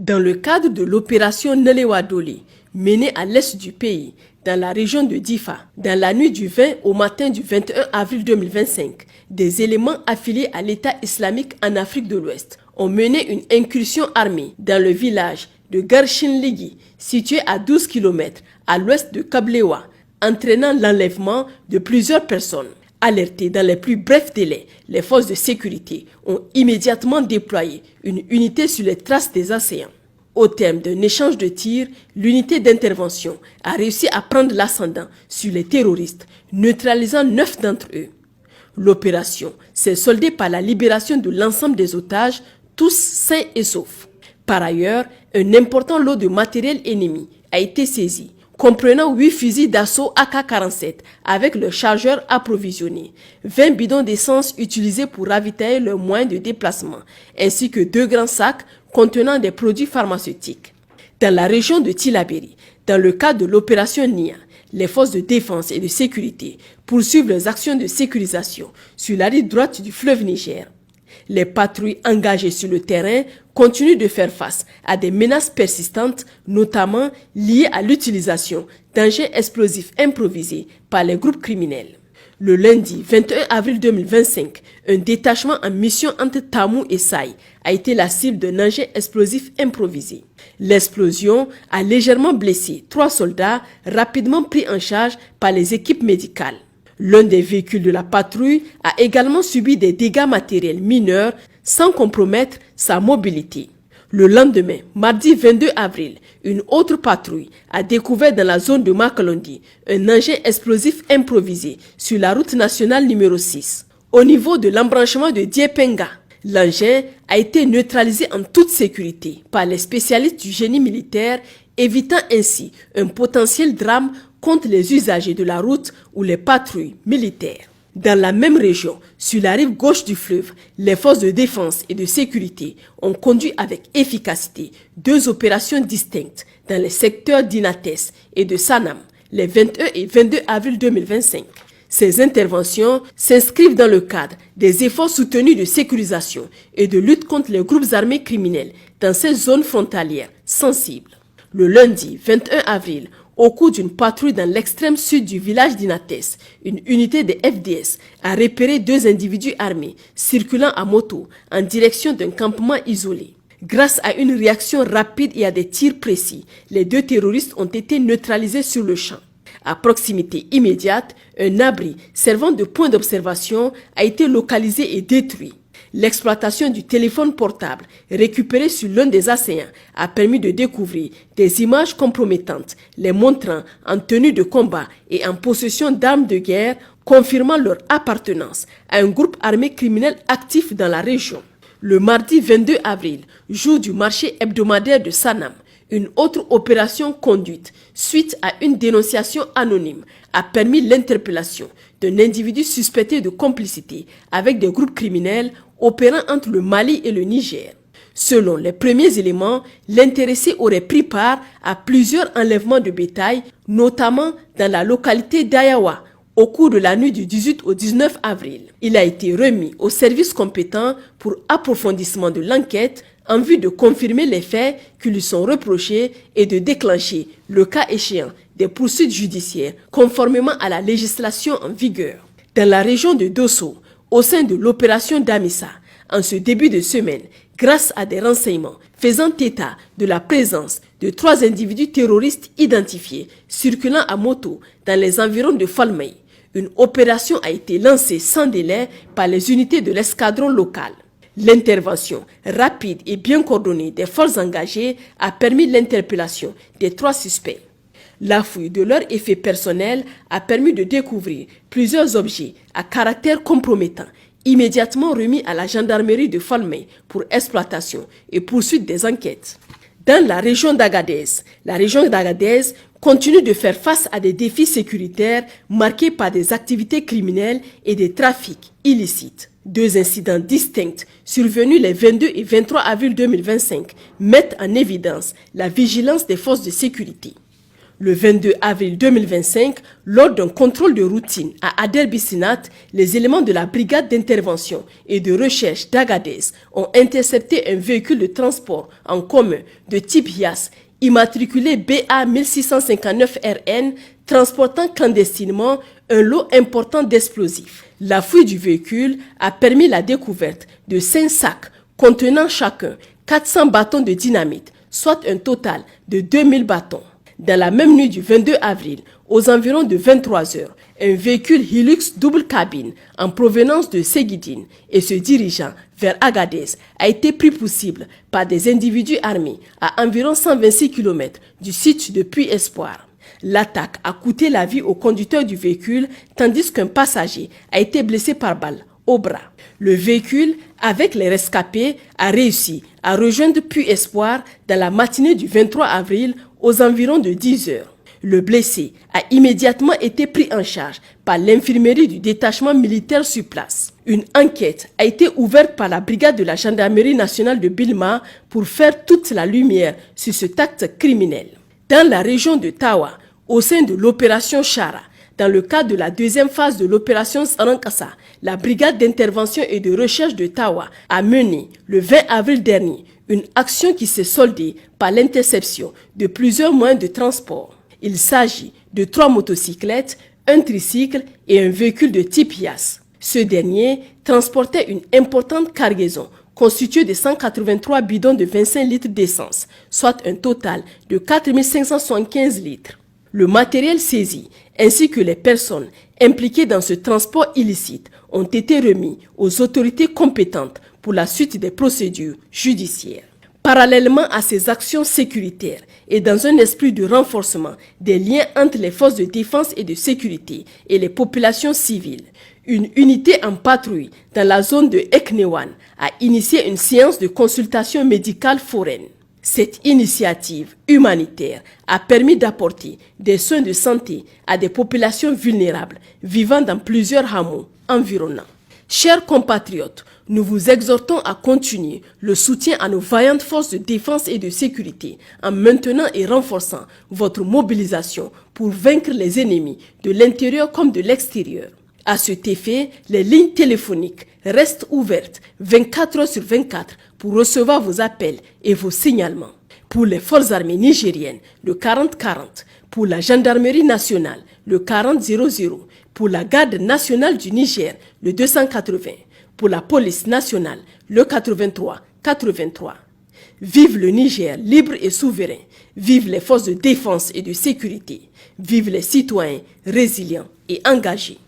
Dans le cadre de l'opération Nelewadoli, menée à l'est du pays, dans la région de Difa, dans la nuit du 20 au matin du 21 avril 2025, des éléments affiliés à l'État islamique en Afrique de l'Ouest ont mené une incursion armée dans le village de Garshinligi, situé à 12 km à l'ouest de Kablewa, entraînant l'enlèvement de plusieurs personnes. Alertées dans les plus brefs délais, les forces de sécurité ont immédiatement déployé une unité sur les traces des assaillants. Au terme d'un échange de tirs, l'unité d'intervention a réussi à prendre l'ascendant sur les terroristes, neutralisant 9 d'entre eux. L'opération s'est soldée par la libération de l'ensemble des otages, tous sains et saufs. Par ailleurs, un important lot de matériel ennemi a été saisi, comprenant 8 fusils d'assaut AK-47 avec le chargeur approvisionné, 20 bidons d'essence utilisés pour ravitailler leurs moyens de déplacement, ainsi que 2 grands sacs contenant des produits pharmaceutiques. Dans la région de Tillabéri, dans le cadre de l'opération NIA, les forces de défense et de sécurité poursuivent leurs actions de sécurisation sur la rive droite du fleuve Niger. Les patrouilles engagées sur le terrain continuent de faire face à des menaces persistantes, notamment liées à l'utilisation d'engins explosifs improvisés par les groupes criminels. Le lundi 21 avril 2025, un détachement en mission entre Tamou et Saï a été la cible d'un engin explosif improvisé. L'explosion a légèrement blessé 3 soldats rapidement pris en charge par les équipes médicales. L'un des véhicules de la patrouille a également subi des dégâts matériels mineurs sans compromettre sa mobilité. Le lendemain, mardi 22 avril, une autre patrouille a découvert dans la zone de Makalondi un engin explosif improvisé sur la route nationale numéro 6. Au niveau de l'embranchement de Diepenga, l'engin a été neutralisé en toute sécurité par les spécialistes du génie militaire, évitant ainsi un potentiel drame contre les usagers de la route ou les patrouilles militaires. Dans la même région, sur la rive gauche du fleuve, les forces de défense et de sécurité ont conduit avec efficacité 2 opérations distinctes dans les secteurs d'Inates et de Sanam, les 21 et 22 avril 2025. Ces interventions s'inscrivent dans le cadre des efforts soutenus de sécurisation et de lutte contre les groupes armés criminels dans ces zones frontalières sensibles. Le lundi 21 avril, au cours d'une patrouille dans l'extrême sud du village d'Inates, une unité des FDS a repéré 2 individus armés circulant à moto en direction d'un campement isolé. Grâce à une réaction rapide et à des tirs précis, les 2 terroristes ont été neutralisés sur le champ. À proximité immédiate, un abri servant de point d'observation a été localisé et détruit. L'exploitation du téléphone portable récupéré sur l'un des assaillants a permis de découvrir des images compromettantes les montrant en tenue de combat et en possession d'armes de guerre, confirmant leur appartenance à un groupe armé criminel actif dans la région. Le mardi 22 avril, jour du marché hebdomadaire de Sanam, une autre opération conduite suite à une dénonciation anonyme a permis l'interpellation d'un individu suspecté de complicité avec des groupes criminels opérant entre le Mali et le Niger. Selon les premiers éléments, l'intéressé aurait pris part à plusieurs enlèvements de bétail, notamment dans la localité d'Ayawa, au cours de la nuit du 18 au 19 avril. Il a été remis aux services compétents pour approfondissement de l'enquête en vue de confirmer les faits qui lui sont reprochés et de déclencher, le cas échéant, des poursuites judiciaires conformément à la législation en vigueur. Dans la région de Dosso, au sein de l'opération Damissa, en ce début de semaine, grâce à des renseignements faisant état de la présence de 3 individus terroristes identifiés circulant à moto dans les environs de Falmey, une opération a été lancée sans délai par les unités de l'escadron local. L'intervention rapide et bien coordonnée des forces engagées a permis l'interpellation des 3 suspects. La fouille de leurs effets personnels a permis de découvrir plusieurs objets à caractère compromettant, immédiatement remis à la gendarmerie de Falmey pour exploitation et poursuite des enquêtes. Dans la région d'Agadez continue de faire face à des défis sécuritaires marqués par des activités criminelles et des trafics illicites. 2 incidents distincts survenus les 22 et 23 avril 2025 mettent en évidence la vigilance des forces de sécurité. Le 22 avril 2025, lors d'un contrôle de routine à Ader-Bissinat, les éléments de la brigade d'intervention et de recherche d'Agadez ont intercepté un véhicule de transport en commun de type Hiace, immatriculé BA 1659RN, transportant clandestinement un lot important d'explosifs. La fouille du véhicule a permis la découverte de 5 sacs contenant chacun 400 bâtons de dynamite, soit un total de 2000 bâtons. Dans la même nuit du 22 avril, aux environs de 23 h, un véhicule Hilux double cabine en provenance de Seguidine et se dirigeant vers Agadez a été pris pour cible par des individus armés à environ 126 km du site de Puy-Espoir. L'attaque a coûté la vie au conducteur du véhicule tandis qu'un passager a été blessé par balle au bras. Le véhicule, avec les rescapés, a réussi à rejoindre Puy-Espoir dans la matinée du 23 avril aux environs de 10 h. Le blessé a immédiatement été pris en charge par l'infirmerie du détachement militaire sur place. Une enquête a été ouverte par la brigade de la gendarmerie nationale de Bilma pour faire toute la lumière sur cet acte criminel. Dans la région de Tawa, au sein de l'opération Chara, dans le cadre de la deuxième phase de l'opération Sarankassa, la brigade d'intervention et de recherche de Tawa a mené le 20 avril dernier une action qui s'est soldée par l'interception de plusieurs moyens de transport. Il s'agit de 3 motocyclettes, un tricycle et un véhicule de type Hiace. Ce dernier transportait une importante cargaison constituée de 183 bidons de 25 litres d'essence, soit un total de 4575 litres. Le matériel saisi ainsi que les personnes impliquées dans ce transport illicite ont été remis aux autorités compétentes pour la suite des procédures judiciaires. Parallèlement à ces actions sécuritaires et dans un esprit de renforcement des liens entre les forces de défense et de sécurité et les populations civiles, une unité en patrouille dans la zone de Eknewan a initié une séance de consultation médicale foraine. Cette initiative humanitaire a permis d'apporter des soins de santé à des populations vulnérables vivant dans plusieurs hameaux environnants. Chers compatriotes, nous vous exhortons à continuer le soutien à nos vaillantes forces de défense et de sécurité en maintenant et renforçant votre mobilisation pour vaincre les ennemis de l'intérieur comme de l'extérieur. À cet effet, les lignes téléphoniques restent ouvertes 24 h sur 24 pour recevoir vos appels et vos signalements. Pour les forces armées nigériennes, le 4040, pour la gendarmerie nationale, le 4000, pour la garde nationale du Niger, le 280, pour la police nationale, le 83. Vive le Niger libre et souverain. Vive les forces de défense et de sécurité. Vive les citoyens résilients et engagés.